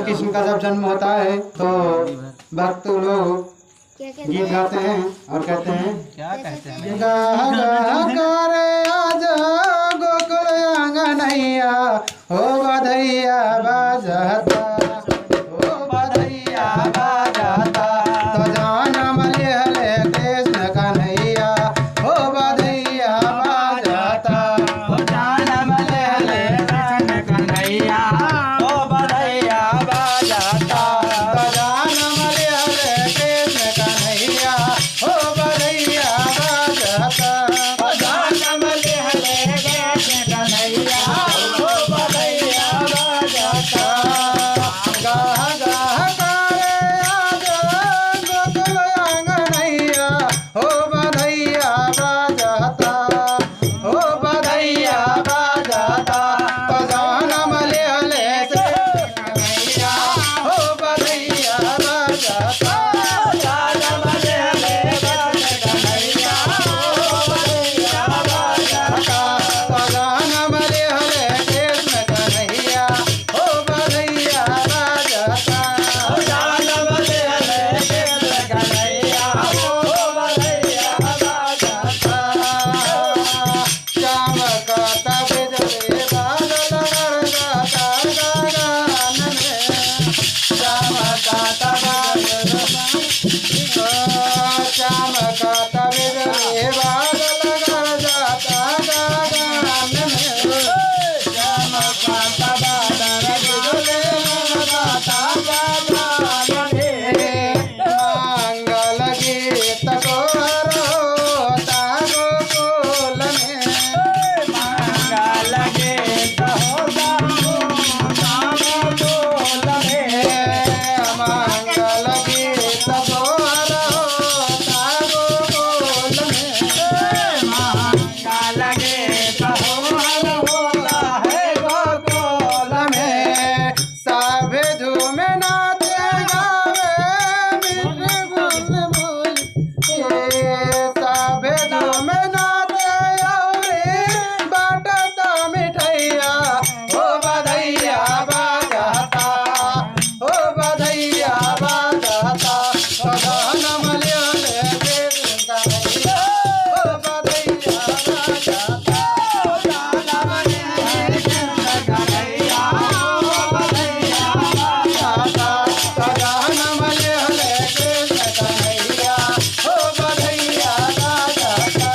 कृष्ण का जब जन्म होता है तो भक्त लोग गीत गाते हैं और कहते हैं, क्या कहते हैं? गाह गाह करे आज गोकुल आंगनैया, हो बधैया बाजता, हो बधैया बाजता, तो जनम लेहले कृष्ण कन्हैया, हो बधैया बाजता, हो जनम लेहले कृष्ण कन्हैया, हो बधैया बाजता, तो जनम लेहले कृष्ण कन्हैया, हो बधैया बाजता, हो जनम लेहले कृष्ण कन्हैया, हो बधैया बाजता। गाह गाह करे आज गोकुल आंगनैया, हो बधैया बाजता, हो बधैया बाजता, तो जनम लेहले कृष्ण कन्हैया, हो बधैया बाजता, जनम लेहले कृष्ण कन्हैया, हो बधैया बाजता। तो जनम लेहले कृष्ण कन्हैया, हो बधैया बाजता। हो जनम लेहले कृष्ण कन्हैया, हो बधैया बाजता। चमकत बिजली बादल गरजता गगन में, चमकत बादल, चमकत बिजली बादल गरजता गगन में, चमकत बादल बिजली गरजता गगन में, मंगल गीत गोहर होता गोकुल में, मंगल गीत होता गोकुल में, मंगल गीत गोहर होता गोकुल में, मंगल गीत होता है गोकुल में सभे झूमे नाचे गावे मीठे बोल बोल, सभे झूमे नाचे औरे बाटता मिठैया, हो बधैया बाजता, हो बधैया बाजता, हो जनम लेहले कृष्ण कन्हैया, हो बधैया बाजता, हो जनम लेहले कृष्ण कन्हैया, हो बधैया बाजता। तो जनम लेहले कृष्ण कन्हैया, हो बधैया बाजता,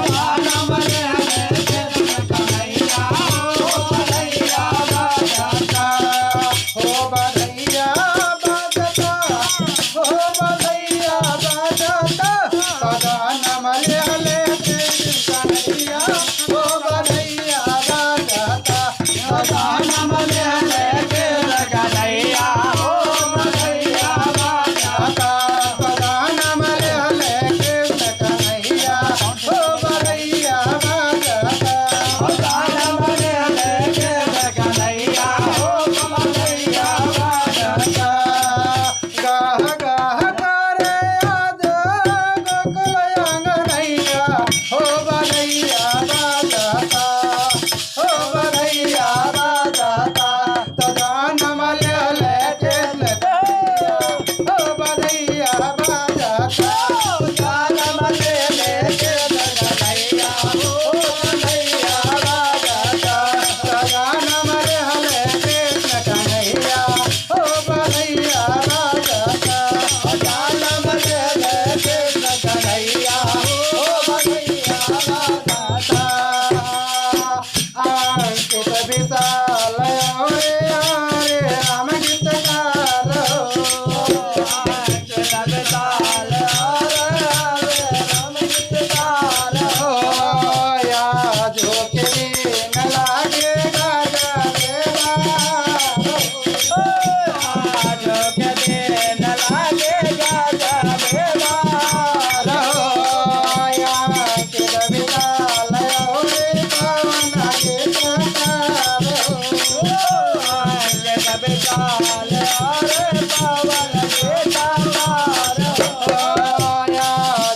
जनम लेहले कृष्ण कन्हैया, हो बधैया बाजता। हो बधैया बाजता, हो बधैया बाजता, तो जनम लेहले कृष्ण कन्हैया, हो बधैया बाजता, तो जनम लेहले कृष्ण कन्हैया, हो बधैया बाजता। तो जनम लेहले कृष्ण कन्हैया, हो बधैया बाजता। हो जनम लेहले कृष्ण कन्हैया, हो बधैया बाजता। गाह गाह करे आज गोकुल आंगनैया, हो बधैया बाजता, हो बधैया बाजता, तो जनम लेहले कृष्ण कन्हैया, हो बधैया बाजता, हो जनम लेहले कृष्ण कन्हैया, हो बधैया बाजता। तो जनम लेहले कृष्ण कन्हैया, हो बधैया बाजता। हो जनम लेहले कृष्ण कन्हैया, हो बधैया बाजता। अंकित विशाल हरे राम गीत गालो, या जो के दिन लागे गाजा देवा, या अंकित विशाल हरे पवन गीत गालो, या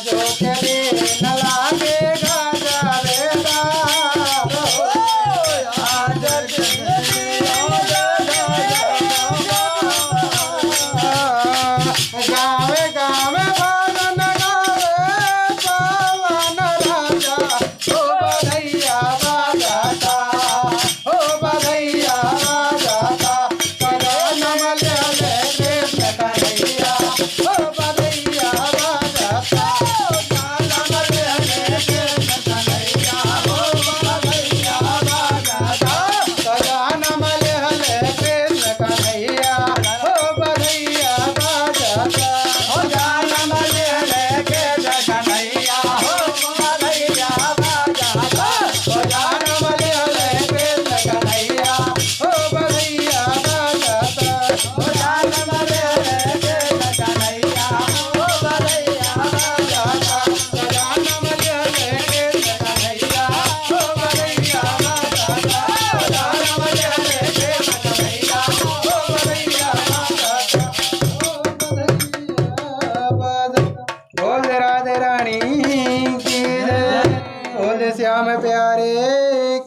जो के दिन लागे गाजा देवा, रानी की जय। बोले श्याम प्यारे